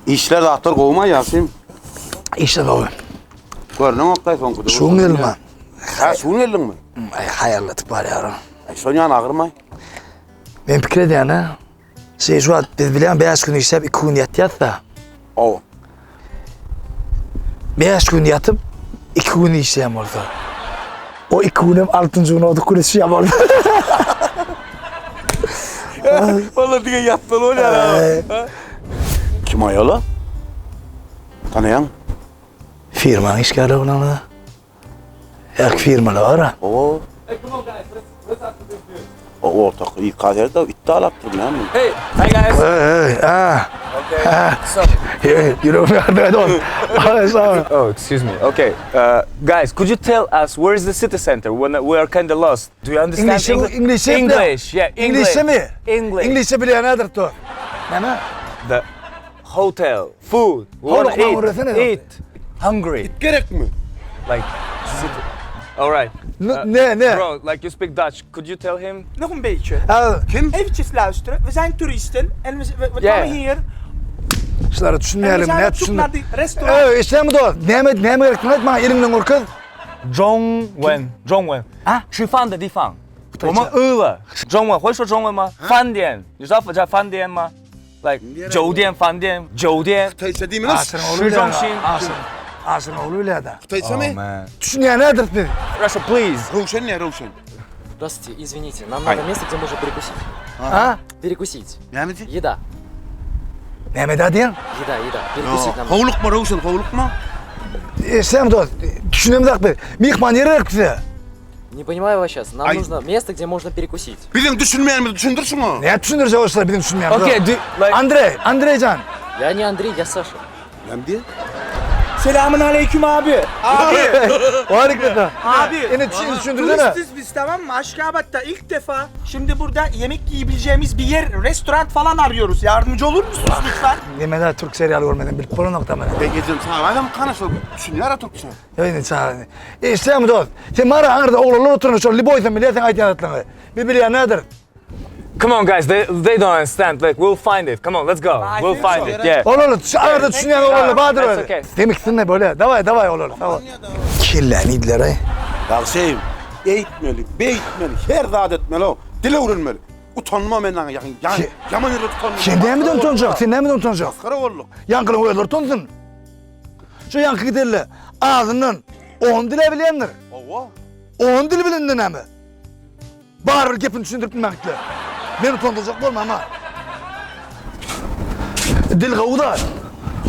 İşler dağıtır kovma Yasin. İşte baba. Görünün Oktay son kudu. Şun gelme. Ha şun geldin mi? Hayalletik var ya. Son yan ağırmay. Ben fikir edeyim ha. Şu an biz bilen 5 gün işlep 2 gün yatıyat da. O. 5 gün yatıp 2 gün işleyem orada. O 2 günüm 6. gün oldu kuruşuyam orada. Vallahi diye yattın o ne ya? Kim ayalı? Tanıyan? Firmanın işgali olan da. Yak firmalı var ha. O. O ortak ikaz eder de iddia attım ya. Hey, hi guys. Okay. So, You know me, I don't. Sorry. oh, excuse me. Okay, guys, could you tell us where is the city center? We are kind of lost. Do you understand English. English, yeah, English. English mi? English. English bilen nedir to? Ne? The hotel, food. We Hold wanna on, öğretsene. eat. Hungry. Gerek mi? Like, city. All right. Ne? Bro, like you speak Dutch. Could you tell him? Nog een beetje. Kim? Eventjes luisteren. We zijn toeristen en we Ja. komen hier Şunları en we düşünmeyelim. zijn Ne op zoek düşündün? naar die restaurant. İşte mi do? Ne gerektiğini etme. Elimden korkun. 中文啊，吃饭的地方。我们饿了。中文会说中文吗？饭店，你知道叫饭店吗？like 酒店、饭店、酒店。 Kutaysa değil mi lan? Asrın oğlu Şu öyle Jongşin. ya. Asrın oğlu öyle de. Kutaysa mı? man. Düşünmeyen nedir dedi? Russia, please. Ruşen ne Ruşen? Здравствуйте, извините, нам надо место, где можно перекусить. Ha? Перекусить. Yani Еда, Ne mi diyen? еда. Перекусить нам надо. Kovuluk mu Ruşen kovuluk mu? İşte mi do? Düşünmeyen de. Mihman yere bize. Не понимаю вас сейчас. Нам Ай. нужно место, где можно перекусить. Bilin düşünmeyen mi düşündürsün o? Ne düşündürse olsa bizim düşünmeyen. Okay, like Andreycan. Я не Андрей, я Саша. Yani diye. Selamun aleyküm abi. Abi. Harika. Abi. Yine düşündürsene. Turistiz biz, tamam mı? Aşkabat'ta ilk defa şimdi burada yemek yiyebileceğimiz bir yer, restoran falan arıyoruz. Yardımcı olur musunuz lütfen? Yemeden Türk serial görmedim. Bir polo nokta mı? Ben gecelim sana adam kanası düşünüyor ara Türkçe. Evet sağ ol. İşte mi do? Sen mara anırda oğlanlar oturmuş. Liboysan milletin aytiyatlarını. Bir biliyor nedir? come on, guys. They don't understand. Like we'll find it. Come on, let's go. We'll find it. Yeah. Oğlanlar anırda düşünen oğlanlar bahadır That's öyle. okay. Demeksin ne böyle? Davay oğlanlar. Tamam. Kirlen idiler ay. Ya şeyim eğitmeli, beyitmeli, her zat etmeli o. Dile öğrenmeli. Utanma benden yakın. Yaman yere utanma. Sen ne mi utanacak? Sen ne mi utanacak? Kara oğlum. Yankılı öyle utansın. Şu yankı giderle ağzından 10 dile bilendir. Ova. 10 dil bilindin mi? Bağır bir gepini düşündürtmemekle. Beni utandıracak olma ama. Dil kavuda.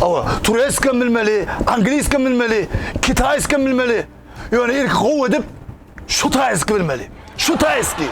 Ama Turesken bilmeli, Anglisken bilmeli, Kitaysken bilmeli. Yani ilk kavu edip Şutayski bilmeli. Şutayski.